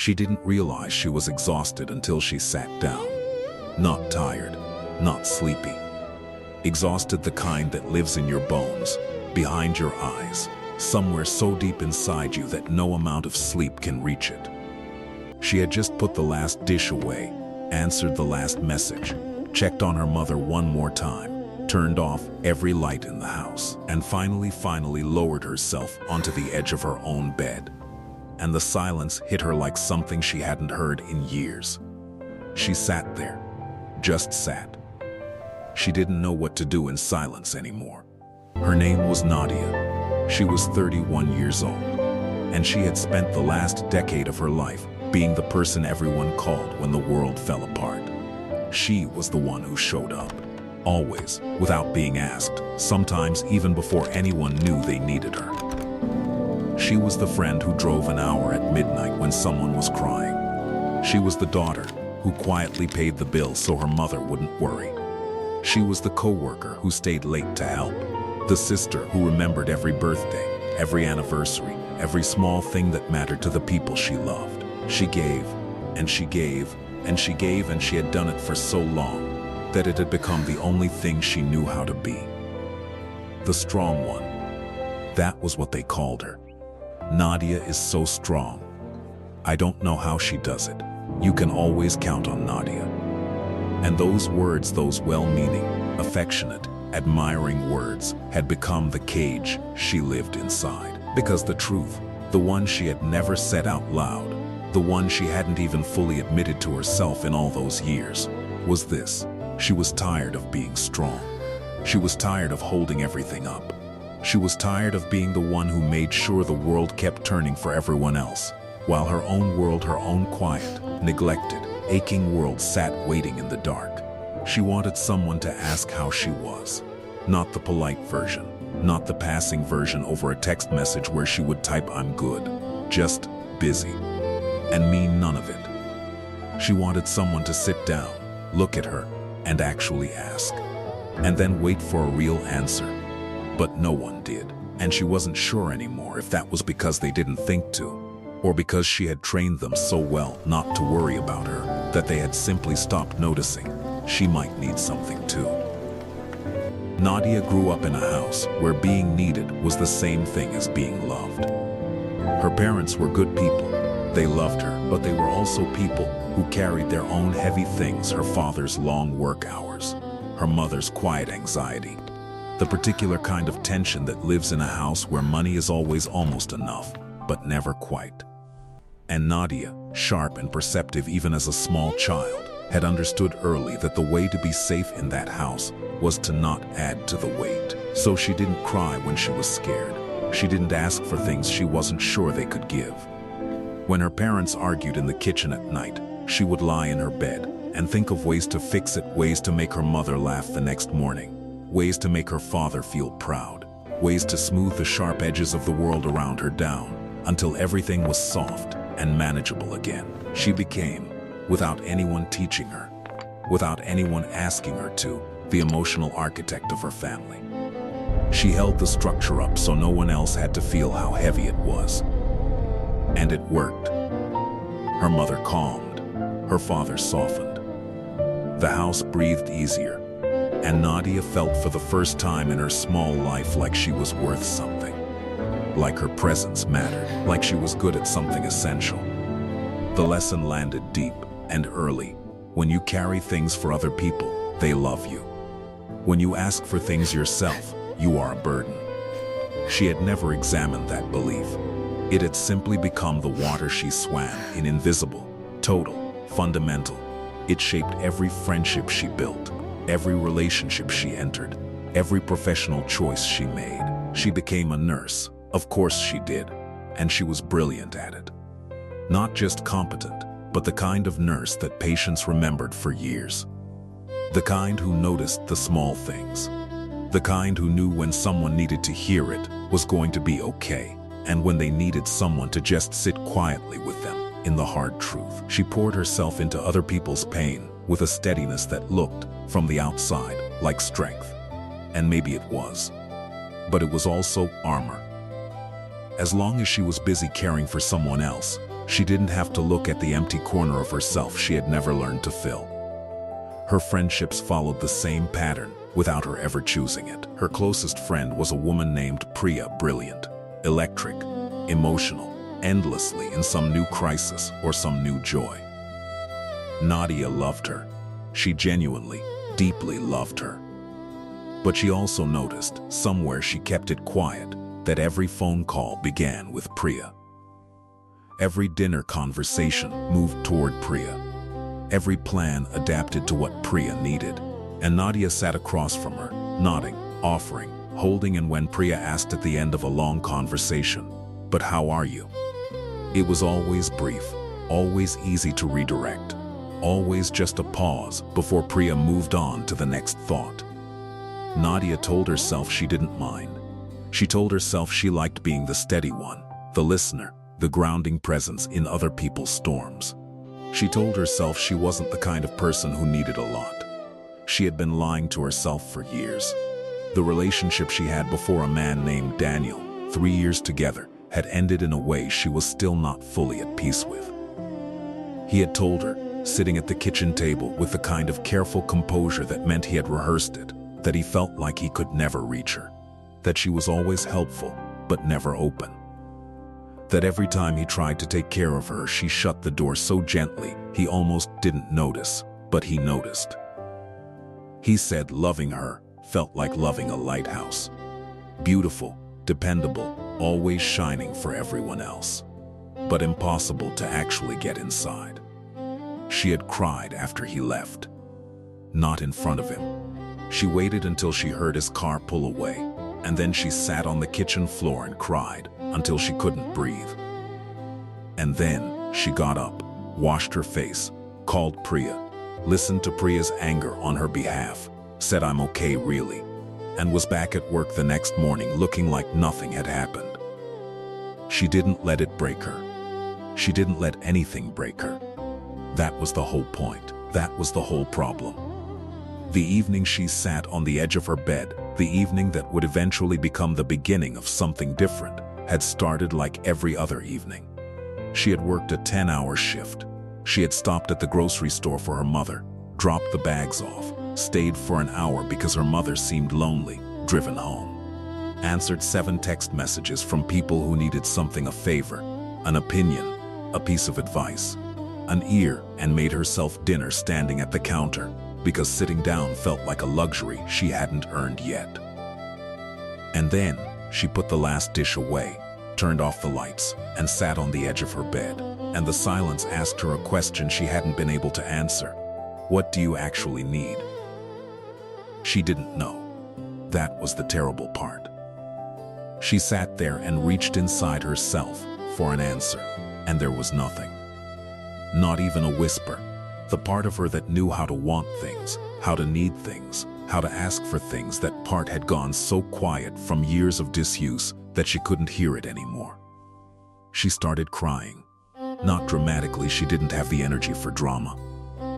She didn't realize she was exhausted until she sat down. Not tired, not sleepy. Exhausted, the kind that lives in your bones, behind your eyes, somewhere so deep inside you that no amount of sleep can reach it. She had just put the last dish away, answered the last message, checked on her mother one more time, turned off every light in the house, and finally lowered herself onto the edge of her own bed. And the silence hit her like something she hadn't heard in years. She sat there, just sat. She didn't know what to do in silence anymore. Her name was Nadia. She was 31 years old, and she had spent the last decade of her life being the person everyone called when the world fell apart. She was the one who showed up, always, without being asked, sometimes even before anyone knew they needed her. She was the friend who drove an hour at midnight when someone was crying. She was the daughter who quietly paid the bills so her mother wouldn't worry. She was the coworker who stayed late to help, the sister who remembered every birthday, every anniversary, every small thing that mattered to the people she loved. She gave, and she gave, and she gave, and she had done it for so long that it had become the only thing she knew how to be. The strong one. That was what they called her. Nadia is so strong. I don't know how she does it. You can always count on Nadia. And those words, those well-meaning, affectionate, admiring words, had become the cage she lived inside. Because the truth, the one she had never said out loud, the one she hadn't even fully admitted to herself in all those years, was this: she was tired of being strong. She was tired of holding everything up. She was tired of being the one who made sure the world kept turning for everyone else, while her own world, her own quiet, neglected, aching world sat waiting in the dark. She wanted someone to ask how she was. Not the polite version, not the passing version over a text message where she would type "I'm good," just busy, and mean none of it. She wanted someone to sit down, look at her, and actually ask, and then wait for a real answer. But no one did, and she wasn't sure anymore if that was because they didn't think to, or because she had trained them so well not to worry about her that they had simply stopped noticing she might need something too. Nadia grew up in a house where being needed was the same thing as being loved. Her parents were good people. They loved her, but they were also people who carried their own heavy things: her father's long work hours, her mother's quiet anxiety, the particular kind of tension that lives in a house where money is always almost enough, but never quite. And Nadia, sharp and perceptive even as a small child, had understood early that the way to be safe in that house was to not add to the weight. So she didn't cry when she was scared. She didn't ask for things she wasn't sure they could give. When her parents argued in the kitchen at night, she would lie in her bed and think of ways to fix it, ways to make her mother laugh the next morning, ways to make her father feel proud, ways to smooth the sharp edges of the world around her down until everything was soft and manageable again. She became, without anyone teaching her, without anyone asking her to, the emotional architect of her family. She held the structure up so no one else had to feel how heavy it was. And it worked. Her mother calmed, her father softened. The house breathed easier, and Nadia felt for the first time in her small life like she was worth something. Like her presence mattered, like she was good at something essential. The lesson landed deep and early. When you carry things for other people, they love you. When you ask for things yourself, you are a burden. She had never examined that belief. It had simply become the water she swam in, invisible, total, fundamental. It shaped every friendship she built, every relationship she entered, every professional choice she made. She became a nurse. Of course she did, and she was brilliant at it. Not just competent, but the kind of nurse that patients remembered for years. The kind who noticed the small things. The kind who knew when someone needed to hear it was going to be okay, and when they needed someone to just sit quietly with them in the hard truth. She poured herself into other people's pain with a steadiness that looked, from the outside, like strength. And maybe it was. But it was also armor. As long as she was busy caring for someone else, She didn't have to look at the empty corner of herself she had never learned to fill. Her friendships followed the same pattern without her ever choosing it. Her closest friend was a woman named Priya, brilliant, electric, emotional, endlessly in some new crisis or some new joy. Nadia loved her. She genuinely, deeply loved her. But she also noticed, somewhere she kept it quiet, that every phone call began with Priya. Every dinner conversation moved toward Priya. Every plan adapted to what Priya needed. And Nadia sat across from her, nodding, offering, holding, and when Priya asked at the end of a long conversation, "But how are you?" It was always brief, always easy to redirect, always just a pause before Priya moved on to the next thought. Nadia told herself she didn't mind. She told herself she liked being the steady one, the listener, the grounding presence in other people's storms. She told herself she wasn't the kind of person who needed a lot. She had been lying to herself for years. The relationship she had before a man named Daniel, 3 years together, had ended in a way she was still not fully at peace with. He had told her, sitting at the kitchen table with the kind of careful composure that meant he had rehearsed it, that he felt like he could never reach her, that she was always helpful, but never open. That every time he tried to take care of her, she shut the door so gently he almost didn't notice, but he noticed. He said loving her felt like loving a lighthouse. Beautiful, dependable, always shining for everyone else, but impossible to actually get inside. She had cried after he left. Not in front of him. She waited until she heard his car pull away, and then she sat on the kitchen floor and cried until she couldn't breathe. And then she got up, washed her face, called Priya, listened to Priya's anger on her behalf, said "I'm okay really," and was back at work the next morning looking like nothing had happened. She didn't let it break her. She didn't let anything break her. That was the whole point. That was the whole problem. The evening she sat on the edge of her bed, the evening that would eventually become the beginning of something different, had started like every other evening. She had worked a 10-hour shift. She had stopped at the grocery store for her mother, dropped the bags off, stayed for an hour because her mother seemed lonely, driven home. Answered 7 text messages from people who needed something, a favor, an opinion, a piece of advice, an ear, and made herself dinner standing at the counter because sitting down felt like a luxury she hadn't earned yet. And then she put the last dish away, turned off the lights, and sat on the edge of her bed, and the silence asked her a question she hadn't been able to answer. What do you actually need? She didn't know. That was the terrible part. She sat there and reached inside herself for an answer, and there was nothing. Not even a whisper. The part of her that knew how to want things, how to need things, how to ask for things, that part had gone so quiet from years of disuse that she couldn't hear it anymore. She started crying. Not dramatically, she didn't have the energy for drama.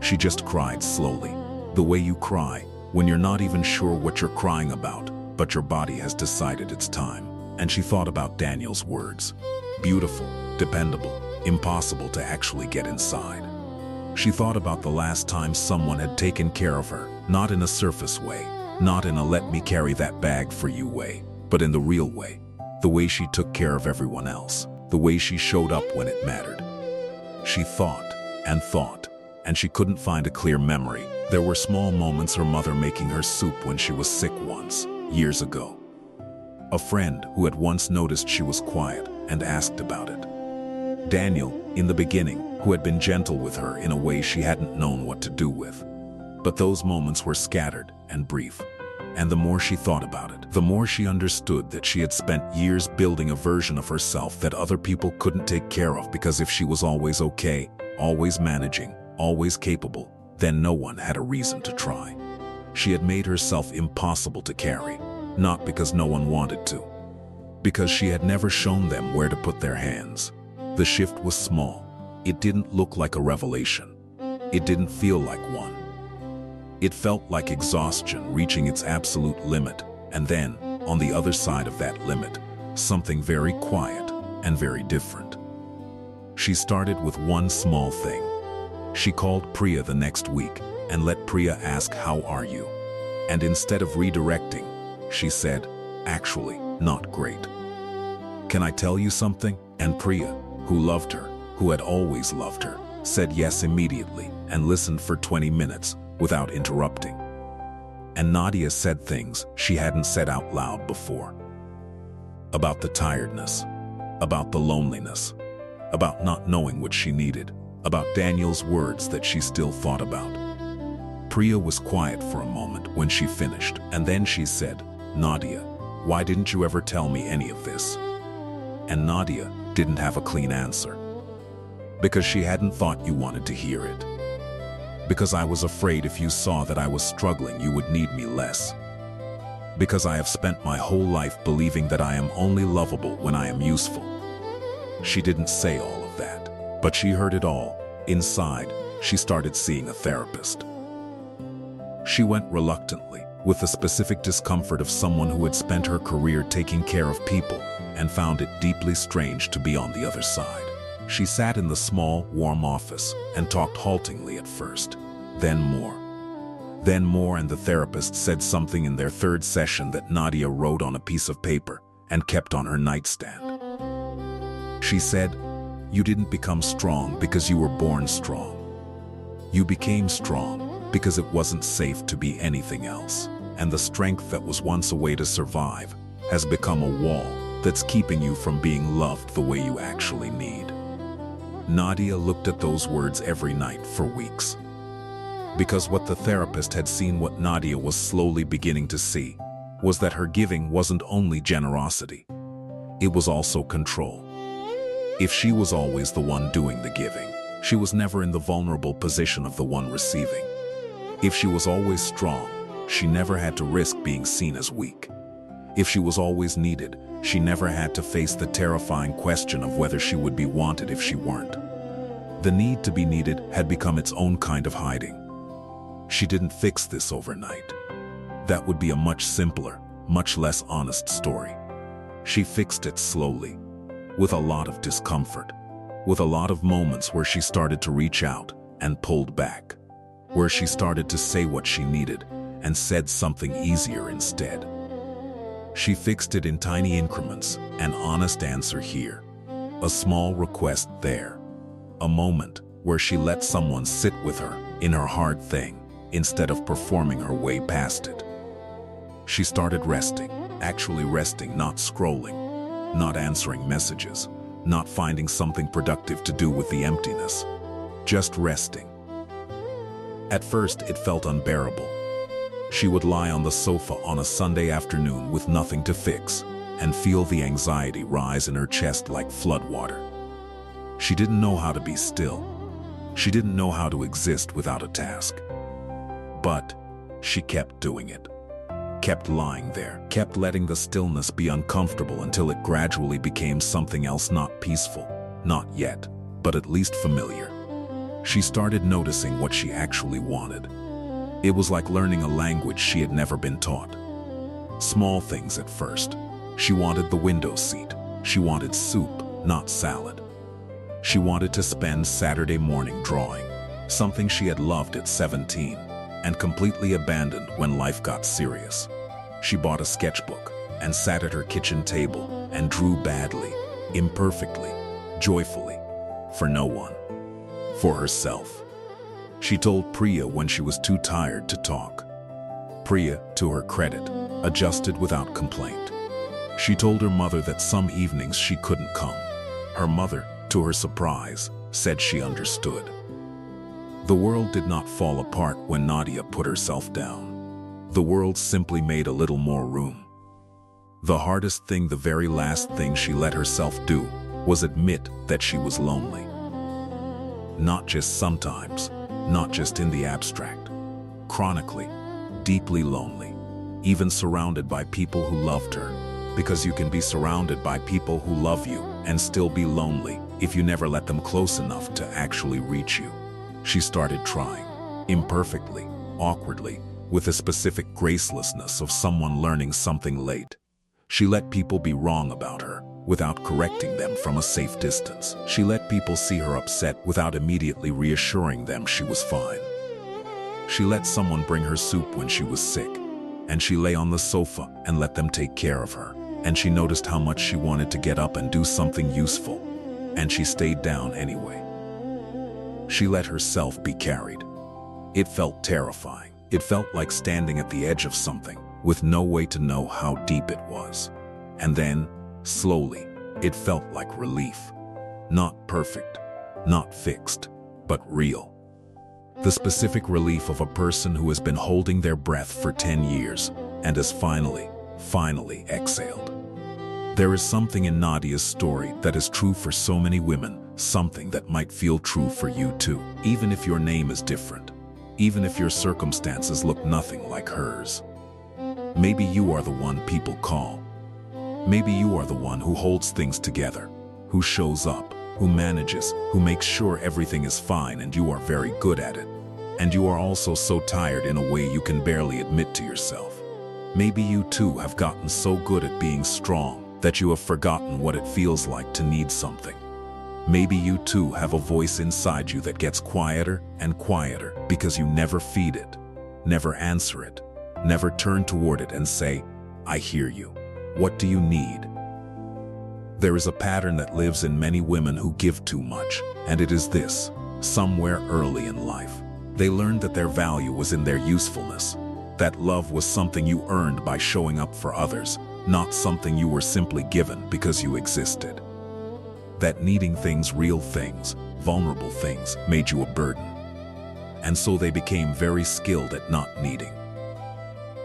She just cried slowly, the way you cry when you're not even sure what you're crying about, but your body has decided it's time. And she thought about Daniel's words. Beautiful, dependable, impossible to actually get inside. She thought about the last time someone had taken care of her, not in a surface way, not in a "let me carry that bag for you" way, but in the real way, the way she took care of everyone else, the way she showed up when it mattered. She thought, and she couldn't find a clear memory. There were small moments, her mother making her soup when she was sick once, years ago. A friend who had once noticed she was quiet and asked about it. Daniel, in the beginning, who had been gentle with her in a way she hadn't known what to do with. But those moments were scattered and brief. And the more she thought about it, the more she understood that she had spent years building a version of herself that other people couldn't take care of, because if she was always okay, always managing, always capable, then no one had a reason to try. She had made herself impossible to carry, not because no one wanted to, because she had never shown them where to put their hands. The shift was small. It didn't look like a revelation. It didn't feel like one. It felt like exhaustion reaching its absolute limit, and then, on the other side of that limit, something very quiet and very different. She started with one small thing. She called Priya the next week and let Priya ask, "How are you?" And instead of redirecting, she said, "Actually, not great. Can I tell you something?" And Priya, who loved her, who had always loved her, said yes immediately and listened for 20 minutes without interrupting. And Nadia said things she hadn't said out loud before. About the tiredness, about the loneliness, about not knowing what she needed, about Daniel's words that she still thought about. Priya was quiet for a moment when she finished, and then she said, "Nadia, why didn't you ever tell me any of this?" And Nadia didn't have a clean answer. Because she hadn't thought you wanted to hear it. Because I was afraid if you saw that I was struggling, you would need me less. Because I have spent my whole life believing that I am only lovable when I am useful. She didn't say all of that, but she heard it all. Inside, she started seeing a therapist. She went reluctantly, with the specific discomfort of someone who had spent her career taking care of people and found it deeply strange to be on the other side. She sat in the small, warm office and talked haltingly at first, then more, and the therapist said something in their third session that Nadia wrote on a piece of paper and kept on her nightstand. She said, "You didn't become strong because you were born strong. You became strong because it wasn't safe to be anything else, and the strength that was once a way to survive has become a wall that's keeping you from being loved the way you actually need." Nadia looked at those words every night for weeks. Because what the therapist had seen, what Nadia was slowly beginning to see, was that her giving wasn't only generosity. It was also control. If she was always the one doing the giving, she was never in the vulnerable position of the one receiving. If she was always strong, she never had to risk being seen as weak. If she was always needed, she never had to face the terrifying question of whether she would be wanted if she weren't. The need to be needed had become its own kind of hiding. She didn't fix this overnight. That would be a much simpler, much less honest story. She fixed it slowly, with a lot of discomfort, with a lot of moments where she started to reach out and pulled back, where she started to say what she needed and said something easier instead. She fixed it in tiny increments, an honest answer here, a small request there, a moment where she let someone sit with her in her hard thing instead of performing her way past it. She started resting, actually resting, not scrolling, not answering messages, not finding something productive to do with the emptiness, just resting. At first, it felt unbearable. She would lie on the sofa on a Sunday afternoon with nothing to fix and feel the anxiety rise in her chest like floodwater. She didn't know how to be still. She didn't know how to exist without a task. But she kept doing it, kept lying there, kept letting the stillness be uncomfortable until it gradually became something else, not peaceful, not yet, but at least familiar. She started noticing what she actually wanted. It was like learning a language she had never been taught. Small things at first. She wanted the window seat. She wanted soup, not salad. She wanted to spend Saturday morning drawing, something she had loved at 17 and completely abandoned when life got serious. She bought a sketchbook and sat at her kitchen table and drew badly, imperfectly, joyfully, for no one, for herself. She told Priya when she was too tired to talk. Priya, to her credit, adjusted without complaint. She told her mother that some evenings she couldn't come. Her mother, to her surprise, said she understood. The world did not fall apart when Nadia put herself down. The world simply made a little more room. The hardest thing, the very last thing she let herself do, was admit that she was lonely. Not just sometimes, not just in the abstract. Chronically, deeply lonely, even surrounded by people who loved her, because you can be surrounded by people who love you and still be lonely if you never let them close enough to actually reach you. She started trying, imperfectly, awkwardly, with the specific gracelessness of someone learning something late. She let people be wrong about her, without correcting them from a safe distance. She let people see her upset without immediately reassuring them she was fine. She let someone bring her soup when she was sick, and she lay on the sofa and let them take care of her. And she noticed how much she wanted to get up and do something useful, and she stayed down anyway. She let herself be carried. It felt terrifying. It felt like standing at the edge of something, with no way to know how deep it was. And then, slowly, it felt like relief. Not perfect, not fixed, but real. The specific relief of a person who has been holding their breath for 10 years and has finally exhaled. There is something in Nadia's story that is true for so many women, something that might feel true for you too, even if your name is different, even if your circumstances look nothing like hers. Maybe you are the one people call. Maybe you are the one who holds things together, who shows up, who manages, who makes sure everything is fine, and you are very good at it. And you are also so tired in a way you can barely admit to yourself. Maybe you too have gotten so good at being strong that you have forgotten what it feels like to need something. Maybe you too have a voice inside you that gets quieter and quieter because you never feed it, never answer it, never turn toward it and say, "I hear you. What do you need?" There is a pattern that lives in many women who give too much, and it is this: somewhere early in life, they learned that their value was in their usefulness, that love was something you earned by showing up for others, not something you were simply given because you existed. That needing things, real things, vulnerable things, made you a burden. And so they became very skilled at not needing.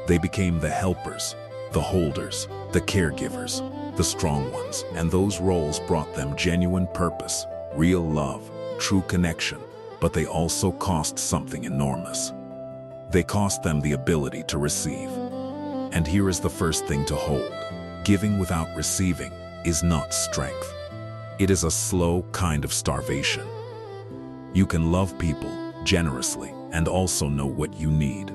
They became the helpers, the holders, the caregivers, the strong ones, and those roles brought them genuine purpose, real love, true connection, but they also cost something enormous. They cost them the ability to receive. And here is the first thing to hold: giving without receiving is not strength. It is a slow kind of starvation. You can love people generously and also know what you need.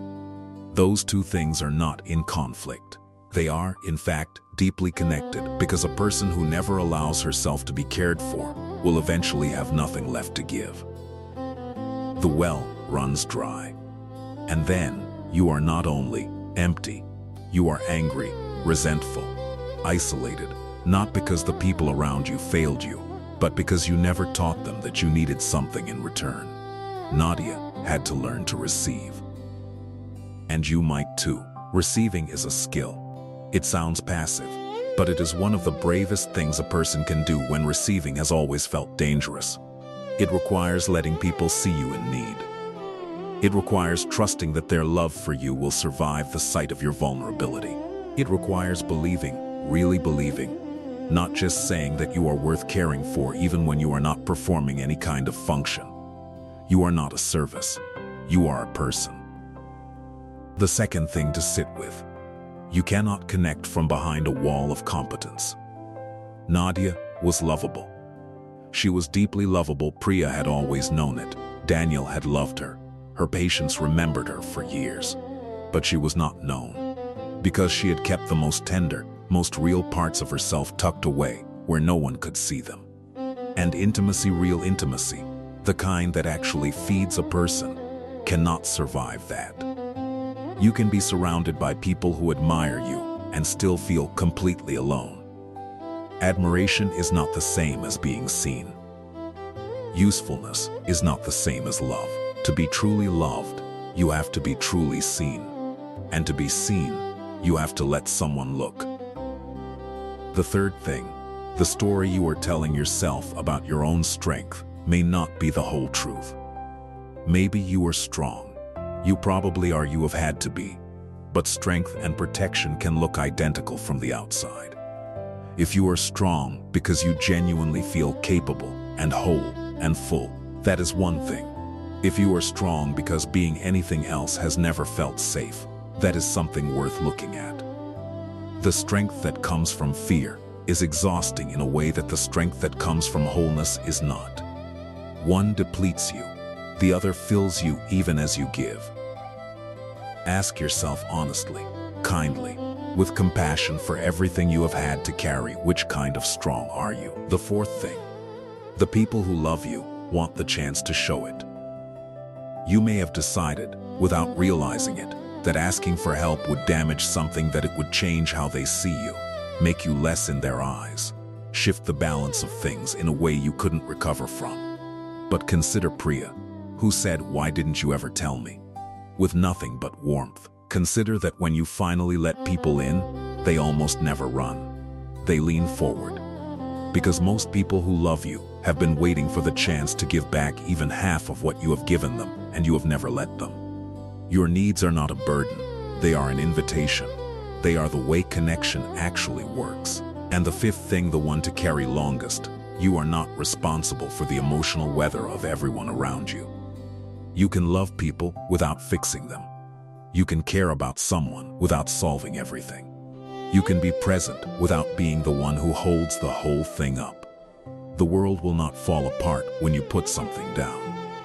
Those two things are not in conflict. They are, in fact, deeply connected, because a person who never allows herself to be cared for will eventually have nothing left to give. The well runs dry. And then you are not only empty, you are angry, resentful, isolated, not because the people around you failed you, but because you never taught them that you needed something in return. Nadia had to learn to receive. And you might too. Receiving is a skill. It sounds passive, but it is one of the bravest things a person can do when receiving has always felt dangerous. It requires letting people see you in need. It requires trusting that their love for you will survive the sight of your vulnerability. It requires believing, really believing, not just saying that you are worth caring for even when you are not performing any kind of function. You are not a service. You are a person. The second thing to sit with: you cannot connect from behind a wall of competence. Nadia was lovable. She was deeply lovable. Priya had always known it. Daniel had loved her. Her patients remembered her for years. But she was not known, because she had kept the most tender, most real parts of herself tucked away where no one could see them. And intimacy, real intimacy, the kind that actually feeds a person, cannot survive that. You can be surrounded by people who admire you and still feel completely alone. Admiration is not the same as being seen. Usefulness is not the same as love. To be truly loved, you have to be truly seen. And to be seen, you have to let someone look. The third thing: the story you are telling yourself about your own strength may not be the whole truth. Maybe you are strong. You probably are. You have had to be. But strength and protection can look identical from the outside. If you are strong because you genuinely feel capable and whole and full, that is one thing. If you are strong because being anything else has never felt safe, that is something worth looking at. The strength that comes from fear is exhausting in a way that the strength that comes from wholeness is not. One depletes you, the other fills you even as you give. Ask yourself honestly, kindly, with compassion for everything you have had to carry. Which kind of strong are you? The fourth thing, the people who love you want the chance to show it. You may have decided, without realizing it, that asking for help would damage something, that it would change how they see you, make you less in their eyes, shift the balance of things in a way you couldn't recover from. But consider Priya, who said, "Why didn't you ever tell me?" with nothing but warmth. Consider that when you finally let people in, they almost never run. They lean forward. Because most people who love you have been waiting for the chance to give back even half of what you have given them, and you have never let them. Your needs are not a burden, they are an invitation. They are the way connection actually works. And the fifth thing, the one to carry longest, you are not responsible for the emotional weather of everyone around you. You can love people without fixing them. You can care about someone without solving everything. You can be present without being the one who holds the whole thing up. The world will not fall apart when you put something down.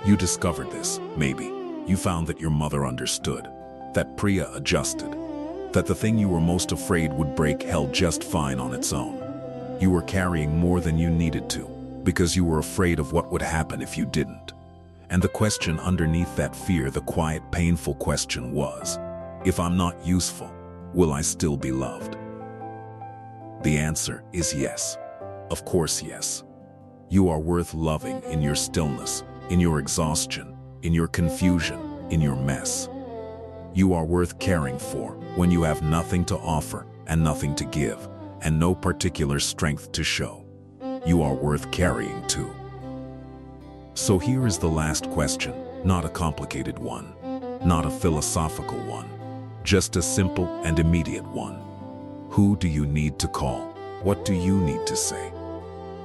You discovered this, maybe. You found that your mother understood, that Priya adjusted, that the thing you were most afraid would break held just fine on its own. You were carrying more than you needed to, because you were afraid of what would happen if you didn't. And the question underneath that fear, the quiet, painful question was, if I'm not useful, will I still be loved? The answer is yes. Of course, yes. You are worth loving in your stillness, in your exhaustion, in your confusion, in your mess. You are worth caring for when you have nothing to offer and nothing to give, and no particular strength to show. You are worth carrying too. So here is the last question, not a complicated one, not a philosophical one, just a simple and immediate one. Who do you need to call? What do you need to say?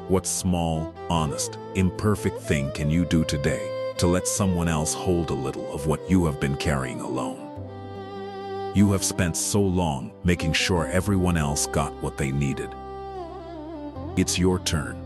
What small, honest, imperfect thing can you do today to let someone else hold a little of what you have been carrying alone? You have spent so long making sure everyone else got what they needed. It's your turn.